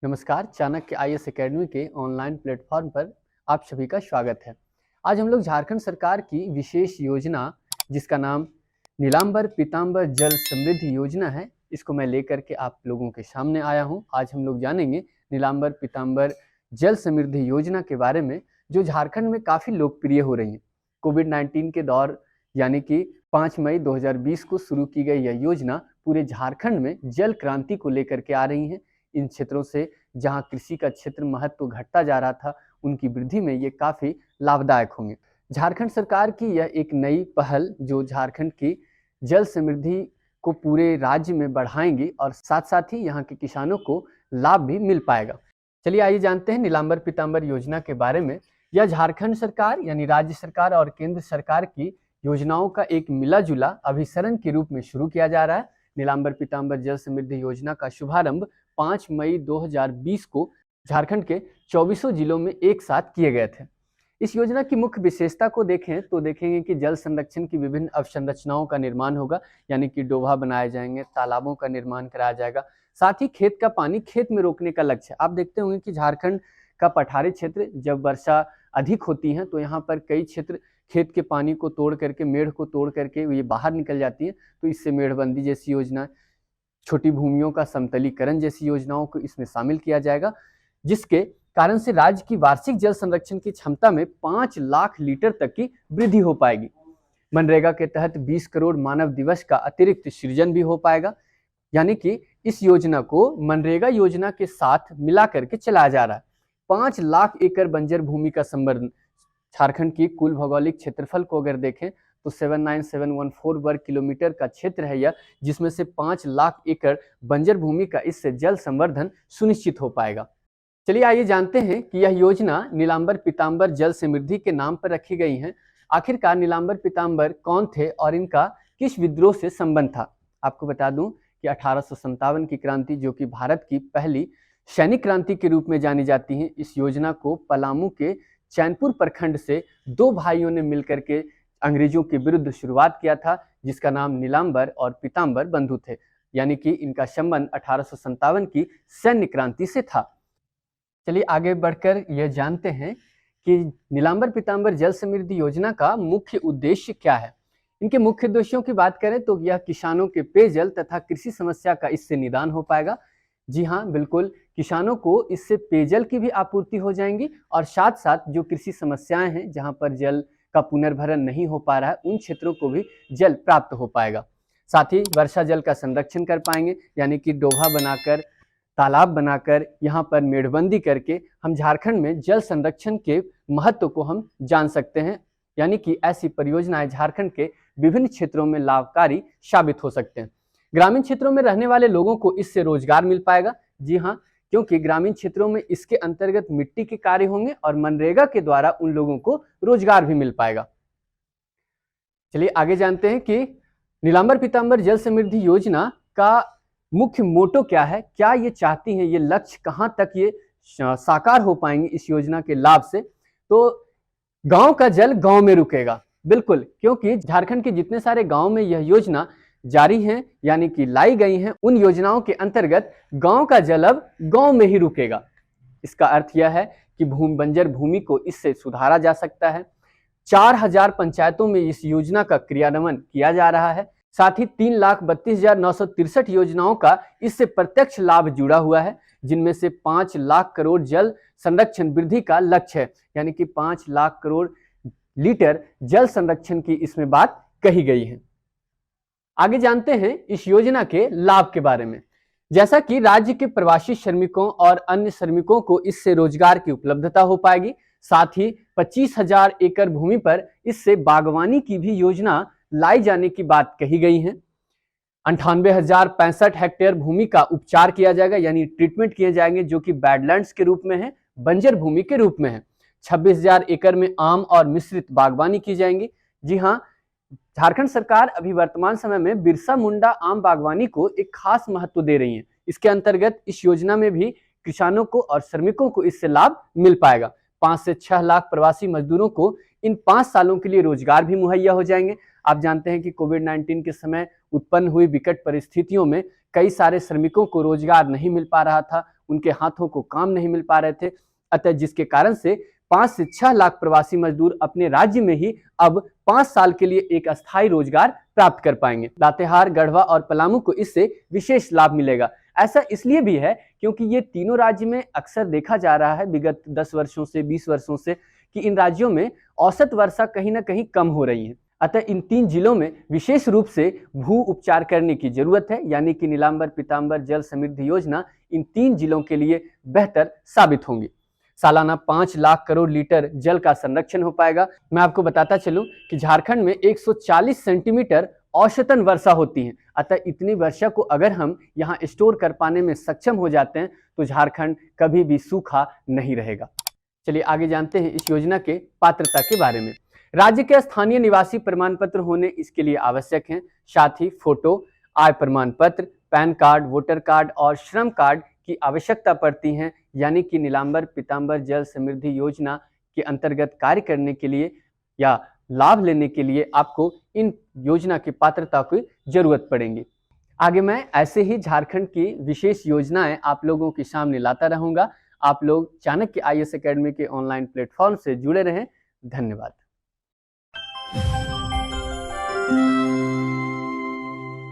नमस्कार, Chanakya IAS academy के online platform पर आप सभी का स्वागत है। आज हम लोग झारखंड सरकार की विशेष योजना जिसका नाम नीलांबर पीतांबर जल समृद्धि योजना है, इसको मैं लेकर के आप लोगों के सामने आया हूं। आज हम लोग जानेंगे नीलांबर पीतांबर जल समृद्धि योजना के बारे में, जो झारखंड में काफ़ी लोकप्रिय हो रही है। कोविड-19 के दौर यानी कि 5 मई 2020 को शुरू की गई यह योजना पूरे झारखंड में जल क्रांति को लेकर के आ रही है। इन क्षेत्रों से जहां कृषि का क्षेत्र महत्व घटता जा रहा था, उनकी वृद्धि में ये काफ़ी लाभदायक होंगे। झारखंड सरकार की यह एक नई पहल जो झारखंड की जल समृद्धि को पूरे राज्य में बढ़ाएंगी और साथ साथ ही यहाँ के किसानों को लाभ भी मिल पाएगा। चलिए आइए जानते हैं नीलांबर पीतांबर योजना के बारे में। यह झारखंड सरकार यानी राज्य सरकार और केंद्र सरकार की योजनाओं का एक मिला जुला अभिसरण के रूप में शुरू किया जा रहा है। नीलांबर पीतांबर जल समृद्धि योजना का शुभारंभ 5 मई 2020 को झारखंड के 24 जिलों में एक साथ किए गए थे। इस योजना की मुख्य विशेषता को देखें तो देखेंगे कि जल संरक्षण की विभिन्न अवसंरचनाओं का निर्माण होगा, यानी कि डोभा बनाए जाएंगे, तालाबों का निर्माण कराया जाएगा। साथ ही खेत का पानी खेत में रोकने का लक्ष्य है। आप देखते होंगे कि झारखंड का पठारी क्षेत्र जब वर्षा अधिक होती है तो यहाँ पर कई क्षेत्र खेत के पानी को तोड़ करके, मेढ़ को तोड़ करके ये बाहर निकल जाती है। तो इससे मेढ़बंदी जैसी योजना, छोटी भूमियों का समतलीकरण जैसी योजनाओं को इसमें शामिल किया जाएगा, जिसके कारण से राज्य की वार्षिक जल संरक्षण की क्षमता में 5 लाख लीटर तक की वृद्धि हो पाएगी। मनरेगा के तहत 20 करोड़ मानव दिवस का अतिरिक्त सृजन भी हो पाएगा, यानी कि इस योजना को मनरेगा योजना के साथ मिला करके चलाया जा रहा है। 5 लाख एकड़ बंजर भूमि का संवर्धन। झारखंड की कुल भौगोलिक क्षेत्रफल को अगर देखें तो 79714 वर्ग किलोमीटर का क्षेत्र है यह, जिसमें से 5 लाख एकड़ बंजर भूमि का इससे जल संवर्धन सुनिश्चित हो पाएगा। चलिए आइए जानते हैं कि यह योजना नीलांबर पीतांबर जल समृद्धि के नाम पर रखी गई है। आखिरकार नीलांबर पीतांबर कौन थे और इनका किस विद्रोह से संबंध था। आपको बता दूं कि 1857 की क्रांति, जो कि भारत की पहली सैनिक क्रांति के रूप में जानी जाती है, इस योजना को पलामू के चैनपुर प्रखंड से 2 भाइयों ने मिलकर के अंग्रेजों के विरुद्ध शुरुआत किया था, जिसका नाम नीलांबर और पीतांबर बंधु थे, यानी कि इनका संबंध 1857 की सैन्य क्रांति से था। चलिए आगे बढ़कर यह जानते हैं कि नीलांबर पीतांबर जल समृद्धि योजना का मुख्य उद्देश्य क्या है। इनके मुख्य उद्देश्यों की बात करें तो यह किसानों के पेयजल तथा कृषि समस्या का इससे निदान हो पाएगा। जी हाँ, बिल्कुल, किसानों को इससे पेयजल की भी आपूर्ति हो जाएंगी और साथ साथ जो कृषि समस्याएं हैं, जहां पर जल का पुनर्भरण नहीं हो पा रहा है, उन क्षेत्रों को भी जल प्राप्त हो पाएगा। साथ ही वर्षा जल का संरक्षण कर पाएंगे, यानी कि डोभा बनाकर, तालाब बनाकर, यहाँ पर मेढ़बंदी करके हम झारखंड में जल संरक्षण के महत्व को हम जान सकते हैं, यानी कि ऐसी परियोजनाएं झारखंड के विभिन्न क्षेत्रों में लाभकारी साबित हो सकते हैं। ग्रामीण क्षेत्रों में रहने वाले लोगों को इससे रोजगार मिल पाएगा। जी हाँ, क्योंकि ग्रामीण क्षेत्रों में इसके अंतर्गत मिट्टी के कार्य होंगे और मनरेगा के द्वारा उन लोगों को रोजगार भी मिल पाएगा। चलिए आगे जानते हैं कि नीलांबर पीतांबर जल समृद्धि योजना का मुख्य मोटो क्या है, क्या ये चाहती हैं, ये लक्ष्य कहां तक ये साकार हो पाएंगे इस योजना के लाभ से। तो गांव का जल गांव में रुकेगा, बिल्कुल, क्योंकि झारखंड के जितने सारे गांव में यह योजना जारी हैं, यानी कि लाई गई हैं, उन योजनाओं के अंतर्गत गांव का जल अब गांव में ही रुकेगा। इसका अर्थ यह है कि बंजर भूमि को इससे सुधारा जा सकता है। 4000 पंचायतों में इस योजना का क्रियान्वयन किया जा रहा है। साथ ही 3,32,963 योजनाओं का इससे प्रत्यक्ष लाभ जुड़ा हुआ है, जिनमें से 5 लाख करोड़ जल संरक्षण वृद्धि का लक्ष्य है, यानी कि 5 लाख करोड़ लीटर जल संरक्षण की इसमें बात कही गई है। आगे जानते हैं इस योजना के लाभ के बारे में। जैसा कि राज्य के प्रवासी श्रमिकों और अन्य श्रमिकों को इससे रोजगार की उपलब्धता हो पाएगी। साथ ही 25,000 एकड़ भूमि पर इससे बागवानी की भी योजना लाई जाने की बात कही गई है। 98,065 हेक्टेयर भूमि का उपचार किया जाएगा, यानी ट्रीटमेंट किए जाएंगे, जो कि बैडलैंड्स के रूप में है, बंजर भूमि के रूप में है। 26,000 एकड़ में आम और मिश्रित बागवानी की जाएंगी। जी हाँ, झारखंड सरकार अभी वर्तमान समय में बिरसा मुंडा आम बागवानी को एक खास महत्व दे रही है। इसके अंतर्गत इस योजना में भी किसानों को और श्रमिकों को इससे लाभ मिल पाएगा। 5 से 6 लाख प्रवासी मजदूरों को इन 5 सालों के लिए रोजगार भी मुहैया हो जाएंगे। आप जानते हैं कि कोविड-19 के समय उत्पन्न हुई विकट परिस्थितियों में कई सारे श्रमिकों को रोजगार नहीं मिल पा रहा था, उनके हाथों को काम नहीं मिल पा रहे थे। अतः जिसके कारण से 5 से 6 लाख प्रवासी मजदूर अपने राज्य में ही अब 5 साल के लिए एक अस्थायी रोजगार प्राप्त कर पाएंगे। लातेहार, गढ़वा और पलामू को इससे विशेष लाभ मिलेगा। ऐसा इसलिए भी है क्योंकि ये तीनों राज्य में अक्सर देखा जा रहा है विगत 10 वर्षों से, 20 वर्षों से, कि इन राज्यों में औसत वर्षा कहीं ना कहीं कम हो रही है। अतः इन 3 जिलों में विशेष रूप से भू उपचार करने की जरूरत है, यानी कि नीलांबर, पीतांबर जल समृद्धि योजना इन 3 जिलों के लिए बेहतर साबित होंगी। सालाना 5 लाख करोड़ लीटर जल का संरक्षण हो पाएगा। मैं आपको बताता चलूं कि झारखंड में 140 सेंटीमीटर औसतन वर्षा होती है। अतः इतनी वर्षा को अगर हम यहाँ स्टोर कर पाने में सक्षम हो जाते हैं तो झारखंड कभी भी सूखा नहीं रहेगा। चलिए आगे जानते हैं इस योजना के पात्रता के बारे में। राज्य के स्थानीय निवासी प्रमाण पत्र होने इसके लिए आवश्यक हैं। साथ ही फोटो, आय प्रमाण पत्र, पैन कार्ड, वोटर कार्ड और श्रम कार्ड की आवश्यकता पड़ती है। यानी कि नीलांबर, पीतांबर जल समृद्धि योजना के अंतर्गत कार्य करने के लिए या लाभ लेने के लिए आपको इन योजना की पात्रता की जरूरत पड़ेगी। आगे मैं ऐसे ही झारखंड की विशेष योजनाएं आप लोगों के सामने लाता रहूंगा। आप लोग चाणक्य IAS एकेडमी के ऑनलाइन प्लेटफॉर्म से जुड़े रहें। धन्यवाद।